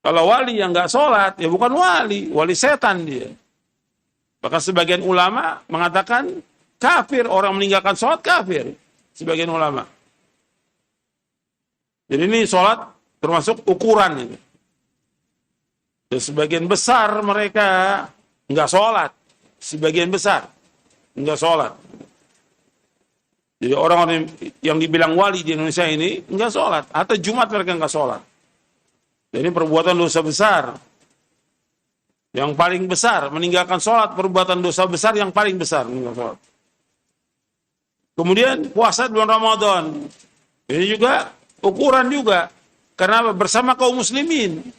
Kalau wali yang nggak sholat, ya bukan wali, wali setan dia. Bahkan sebagian ulama mengatakan kafir, orang meninggalkan sholat kafir. Sebagian ulama. Jadi ini sholat termasuk ukuran ini. Dan sebagian besar mereka nggak sholat. Sebagian besar nggak sholat. Jadi orang-orang yang dibilang wali di Indonesia ini nggak sholat. Atau Jumat mereka nggak sholat. Ini perbuatan dosa besar. Yang paling besar, meninggalkan sholat, perbuatan dosa besar yang paling besar. Sholat. Kemudian puasa bulan Ramadan. Ini juga ukuran juga. Karena bersama kaum muslimin.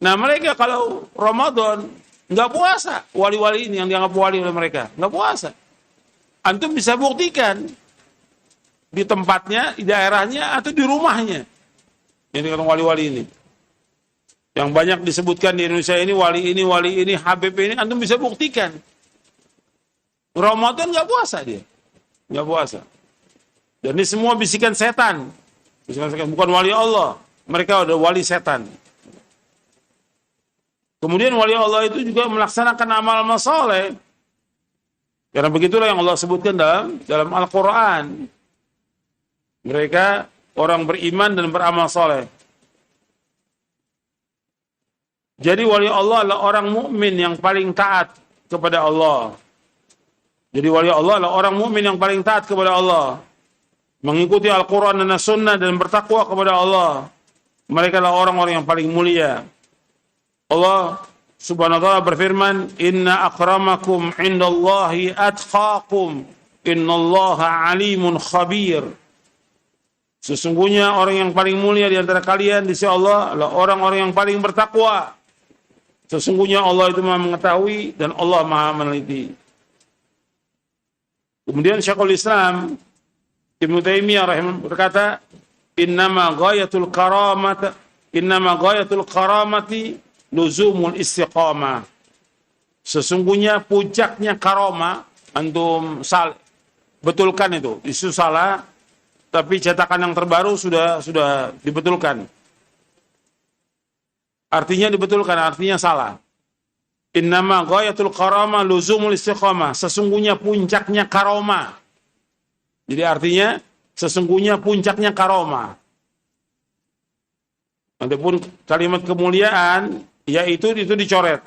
Nah mereka kalau Ramadan nggak puasa. Wali-wali ini yang dianggap wali oleh mereka. Nggak puasa. Antum bisa buktikan. Di tempatnya, di daerahnya, atau di rumahnya. Ini kan wali-wali ini. Yang banyak disebutkan di Indonesia ini, wali ini, Habib ini, antum bisa buktikan. Ramadan nggak puasa dia. Nggak puasa. Dan ini semua bisikan setan. Bukan wali Allah. Mereka udah wali setan. Kemudian wali Allah itu juga melaksanakan amal-amal saleh. Karena begitulah yang Allah sebutkan dalam Al-Quran. Mereka orang beriman dan beramal saleh. Jadi wali Allah adalah orang mukmin yang paling taat kepada Allah. Jadi wali Allah adalah orang mukmin yang paling taat kepada Allah. Mengikuti Al-Quran dan As-Sunnah dan bertakwa kepada Allah. Mereka adalah orang-orang yang paling mulia. Allah Subhanahu wa ta'ala berfirman, "Inna akramakum indallahi atqakum, innallaha alimun khabir." Sesungguhnya orang yang paling mulia di antara kalian di sisi Allah adalah orang-orang yang paling bertakwa. Sesungguhnya Allah itu Maha mengetahui dan Allah Maha meneliti. Kemudian Syekhul Islam Ibnu Taimiyah rahimahullah berkata, innama ghayatul karamati luzumul istiqamah. Sesungguhnya puncaknya karamah, antum betulkan itu salah, tapi cetakan yang terbaru sudah dibetulkan. Artinya dibetulkan, artinya salah. Innama ghayatul karamah luzumul istiqamah. Sesungguhnya puncaknya karamah. Jadi artinya sesungguhnya puncaknya karamah. Adapun kalimat kemuliaan yaitu itu dicoret.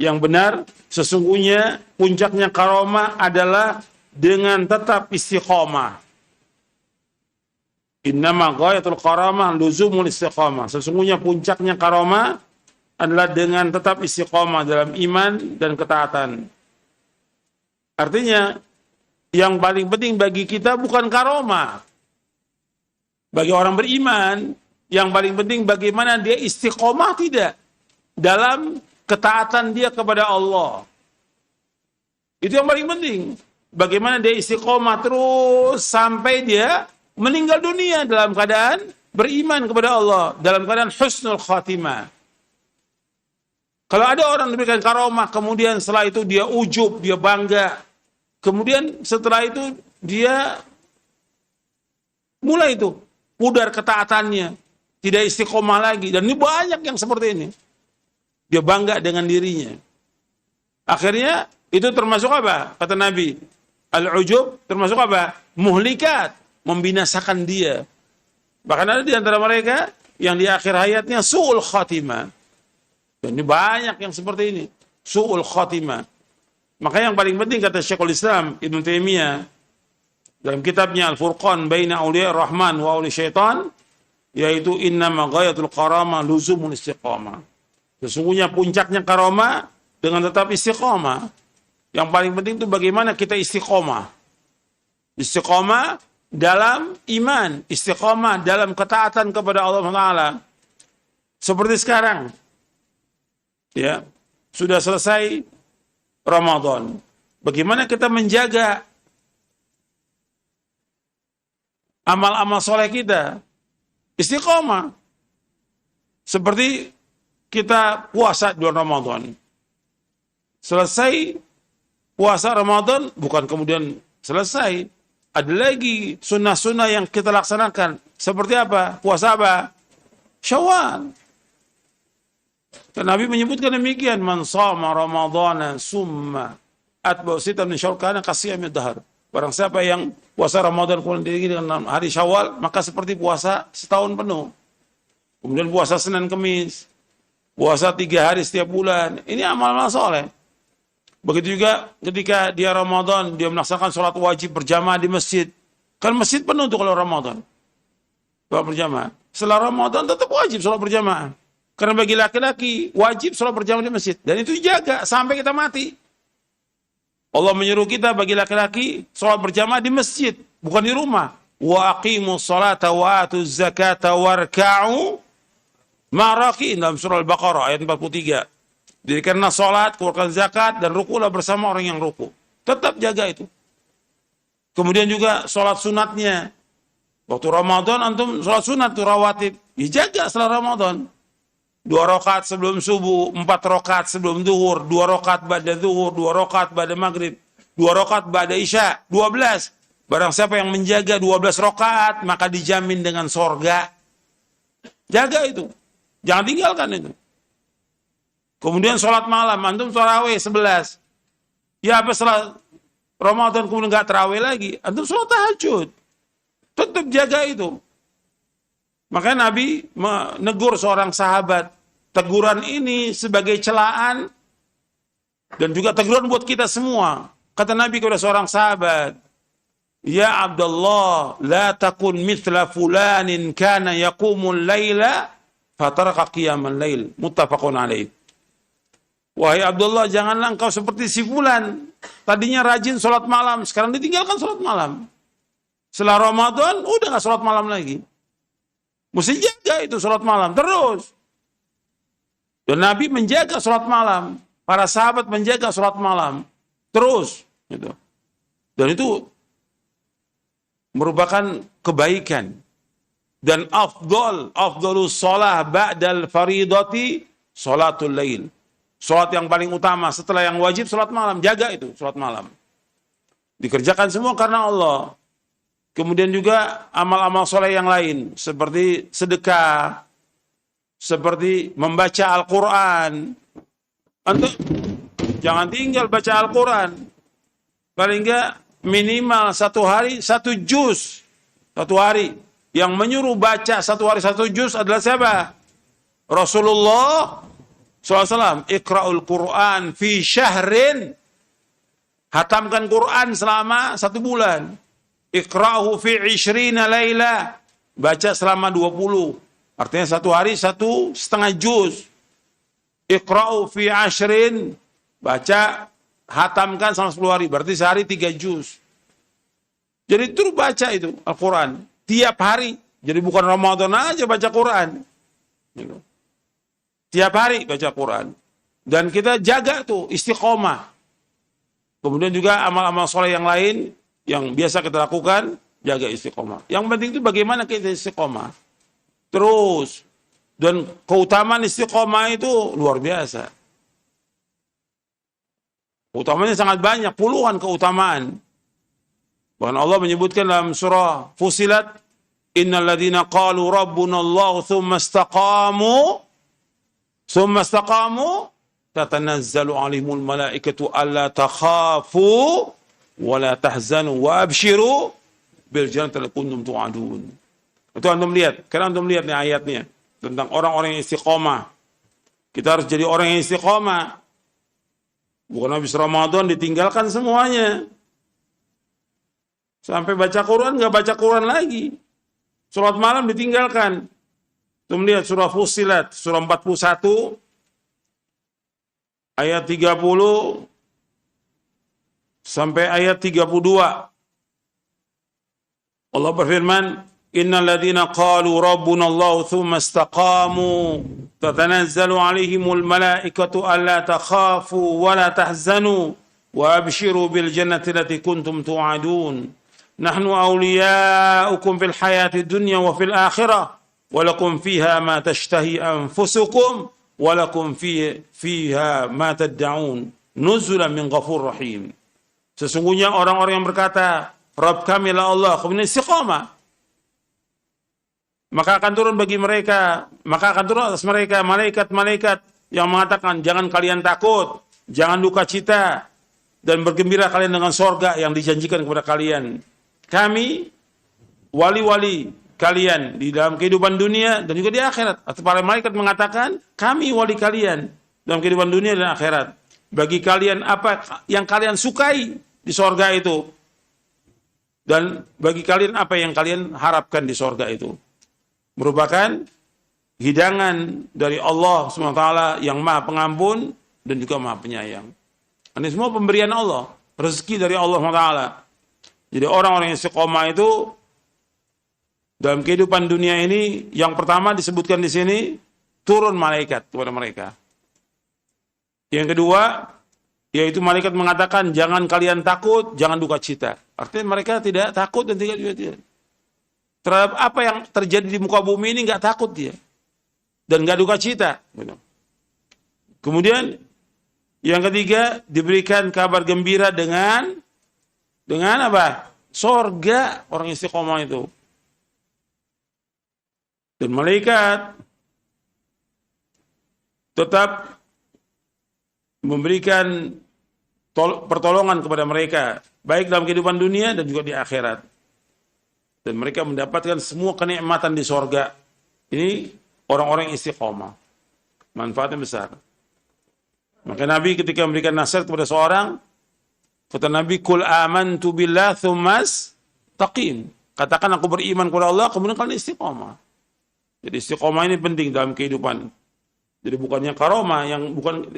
Yang benar sesungguhnya puncaknya karamah adalah dengan tetap istiqamah. Innama ghayatul karamah luzumul istiqamah. Sesungguhnya puncaknya karamah adalah dengan tetap istiqamah dalam iman dan ketaatan. Artinya yang paling penting bagi kita bukan karamah. Bagi orang beriman, yang paling penting bagaimana dia istiqamah tidak dalam ketaatan dia kepada Allah. Itu yang paling penting. Bagaimana dia istiqamah terus sampai dia meninggal dunia dalam keadaan beriman kepada Allah, dalam keadaan husnul khatimah. Kalau ada orang diberikan karamah, kemudian setelah itu dia ujub, dia bangga. Kemudian setelah itu dia mulai itu pudar ketaatannya, tidak istiqomah lagi. Dan ini banyak yang seperti ini. Dia bangga dengan dirinya. Akhirnya itu termasuk apa? Kata Nabi, al-ujub termasuk apa? Muhlikat, membinasakan dia. Bahkan ada di antara mereka yang di akhir hayatnya su'ul khatimah. Dan ini banyak yang seperti ini. Su'ul khatimah. Maka yang paling penting kata Syekhul Islam Ibnu Taimiyah dalam kitabnya Al-Furqan Baina Auliya Rahman wa Auliya Syaitan, yaitu innama ghayatul karamah luzumul istiqamah. Sesungguhnya puncaknya karamah dengan tetap istiqamah. Yang paling penting itu bagaimana kita istiqamah. Istiqamah dalam iman, istiqamah dalam ketaatan kepada Allah Taala. Seperti sekarang, ya sudah selesai Ramadan. Bagaimana kita menjaga amal-amal soleh kita? Istiqamah. Seperti kita puasa di bulan Ramadan. Selesai puasa Ramadan, bukan kemudian selesai. Ada lagi sunnah-sunnah yang kita laksanakan. Seperti apa? Puasa apa? Syawal. Dan Nabi menyebutkan demikian, man shama ramadhana summa atba'u sittan min syawal kana kasiyamid dahar. Barang siapa yang puasa Ramadan kemudian diiringi dengan hari Syawal, maka seperti puasa setahun penuh. Kemudian puasa Senin Kemis, puasa 3 hari setiap bulan. Ini amal-amal soleh. Begitu juga ketika dia Ramadan, dia melaksanakan sholat wajib berjamaah di masjid. Kan masjid penuh tuh kalau Ramadan. Sholat berjamaah. Setelah Ramadan tetap wajib sholat berjamaah. Karena bagi laki-laki wajib sholat berjamaah di masjid. Dan itu dijaga sampai kita mati. Allah menyuruh kita bagi laki-laki sholat berjamaah di masjid, bukan di rumah. Wa aqimus sholata wa atuz zakata warka'u ma'raki'in dalam surah Al-Baqarah ayat 43. Jadi karena sholat, keluarkan zakat, dan rukulah bersama orang yang ruku. Tetap jaga itu. Kemudian juga sholat sunatnya. Waktu Ramadan, antum sholat sunat itu rawatib. Dijaga setelah Ramadan. 2 rakaat sebelum subuh, 4 rakaat sebelum zuhur, 2 rakaat ba'da zuhur, 2 rakaat ba'da maghrib, 2 rakaat ba'da isya, 12. Barang siapa yang menjaga 12 rakaat, maka dijamin dengan sorga. Jaga itu. Jangan tinggalkan itu. Kemudian sholat malam, antum tarawih 11. Ya apa setelah Ramadan kemudian nggak tarawih lagi, antum sholat tahajud. Tetap jaga itu. Makanya Nabi menegur seorang sahabat. Teguran ini sebagai celaan dan juga teguran buat kita semua. Kata Nabi kepada seorang sahabat, ya Abdullah, la takun mithla fulanin kana yaqumul laila fataraka qiyamal lail. Muttafaqun alaih. Wahai Abdullah, janganlah engkau seperti si fulan. Tadinya rajin sholat malam, sekarang ditinggalkan sholat malam. Setelah Ramadan, udah gak sholat malam lagi. Mesti jaga itu sholat malam, terus. Dan Nabi menjaga sholat malam. Para sahabat menjaga sholat malam. Terus. Gitu. Dan itu merupakan kebaikan. Dan afdalus sholah ba'dal faridati sholatul lail. Sholat yang paling utama setelah yang wajib sholat malam. Jaga itu sholat malam. Dikerjakan semua karena Allah. Kemudian juga amal-amal soleh yang lain. Seperti sedekah. Seperti membaca Al-Quran. Antum jangan tinggal baca Al-Quran. Paling enggak minimal 1 hari 1 juz. 1 hari. Yang menyuruh baca 1 hari 1 juz adalah siapa? Rasulullah SAW. Iqra'ul Quran fi syahrin. Hatamkan Quran selama 1 bulan. Iqra'uhu fi 20 layla. Baca selama 20. Artinya 1 hari 1,5 juz. Iqra'u fi 10. Baca, hatamkan selama 10 hari. Berarti sehari 3 juz. Jadi terus baca itu Al-Quran. Tiap hari. Jadi bukan Ramadan aja baca Quran. Gitu. Tiap hari baca Quran. Dan kita jaga tuh istiqomah. Kemudian juga amal-amal soleh yang lain yang biasa kita lakukan, jaga istiqomah. Yang penting itu bagaimana kita istiqomah. Terus. Dan keutamaan istiqomah itu luar biasa. Keutamanya sangat banyak, puluhan keutamaan. Bahkan Allah menyebutkan dalam surah Fusilat, innal ladzina qalu rabbuna Allah thumma istaqamu tatanazzalu alaihimul malaikatu alla takhafu wa la tahzanu wa abshiru bil jannati allati kuntum tu'adun. Itu antum lihat, karena antum lihat nih ayatnya tentang orang-orang yang istiqomah. Kita harus jadi orang yang istiqomah. Bukan habis Ramadan ditinggalkan semuanya. Sampai baca Quran, nggak baca Quran lagi. Sholat malam ditinggalkan. Antum lihat surah Fussilat, surah 41, ayat 30 sampai ayat 32. Allah berfirman, innal ladzina qalu rabbuna Allah thumma istaqamu tatanazzalu alaihimul malaikatu alla takhafu wa la tahzanu wa abshiru bil jannati allati kuntum tu'adun. Nahnu awliya'ukum fil hayati dunya wa fil akhirah wa lakum fiha ma tashtahi anfusukum wa lakum fiha ma tad'un nuzulan min ghafur rahim. Sesungguhnya orang-orang yang berkata Rabb kami lah Allah, kemudian istiqamah. Maka akan turun bagi mereka, maka akan turun atas mereka malaikat-malaikat yang mengatakan, jangan kalian takut, jangan duka cita, dan bergembira kalian dengan sorga yang dijanjikan kepada kalian. Kami wali-wali kalian di dalam kehidupan dunia dan juga di akhirat. Atau para malaikat mengatakan, kami wali kalian dalam kehidupan dunia dan akhirat. Bagi kalian apa yang kalian sukai di sorga itu, dan bagi kalian apa yang kalian harapkan di sorga itu. Merupakan hidangan dari Allah SWT yang maha pengampun dan juga maha penyayang. Ini semua pemberian Allah, rezeki dari Allah SWT. Jadi orang-orang yang istiqomah itu dalam kehidupan dunia ini, yang pertama disebutkan di sini, turun malaikat kepada mereka. Yang kedua, yaitu malaikat mengatakan, jangan kalian takut, jangan duka cita. Artinya mereka tidak takut dan tidak. Terhadap apa yang terjadi di muka bumi ini nggak takut dia. Dan nggak duka cita. Kemudian, yang ketiga, diberikan kabar gembira dengan apa? Sorga orang istiqomah itu. Dan malaikat tetap memberikan pertolongan kepada mereka, baik dalam kehidupan dunia dan juga di akhirat. Dan mereka mendapatkan semua kenikmatan di sorga. Ini orang-orang istiqomah. Manfaatnya besar. Maka Nabi ketika memberikan nasihat kepada seorang, kata Nabi, Kul amantu billah thummas taqim. Katakan aku beriman kepada Allah, kemudian kalian istiqomah. Jadi istiqomah ini penting dalam kehidupan. Jadi bukannya karomah,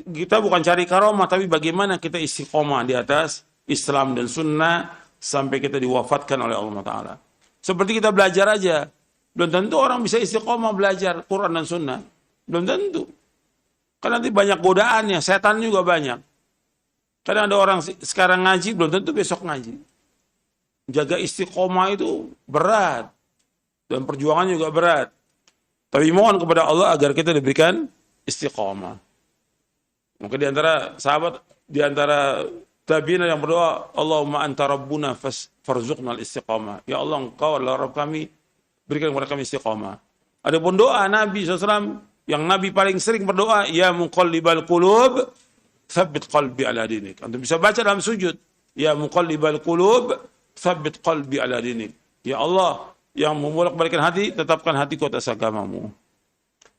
kita bukan cari karomah, tapi bagaimana kita istiqomah di atas Islam dan Sunnah sampai kita diwafatkan oleh Allah Taala. Seperti kita belajar aja, belum tentu orang bisa istiqomah belajar Quran dan Sunnah, belum tentu. Karena nanti banyak godaannya, setan juga banyak. Kadang ada orang sekarang ngaji, belum tentu besok ngaji. Jaga istiqomah itu berat, dan perjuangan juga berat. Tapi mohon kepada Allah agar kita diberikan istiqomah. Maka di antara sahabat, di antara tabi'in yang berdoa, Allahumma anta rabbuna farzuqnal istiqamah. Ya Allah, engkau adalah Rabb kami, berikan kepada kami istiqamah. Adapun doa Nabi SAW, yang Nabi paling sering berdoa, Ya muqallibal qulub, tsabbit qalbi ala dinik. Antum bisa baca dalam sujud, Ya muqallibal qulub, tsabbit qalbi ala dinik. Ya Allah, yang membolak-balikkan hati, tetapkan hatiku atas agamamu.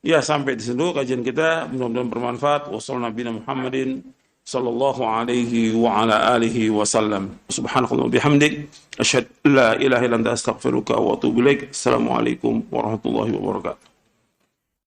Ya, sampai di situ kajian kita, mudah-mudahan bermanfaat. Wassalamualaikum Muhammadin sallallahu alaihi wa ala alihi wasallam. Subhanallahi wa bihamdik, asyhadu an la ilaha illa anta astaghfiruka wa atubu ilaik. Assalamualaikum warahmatullahi wabarakatuh.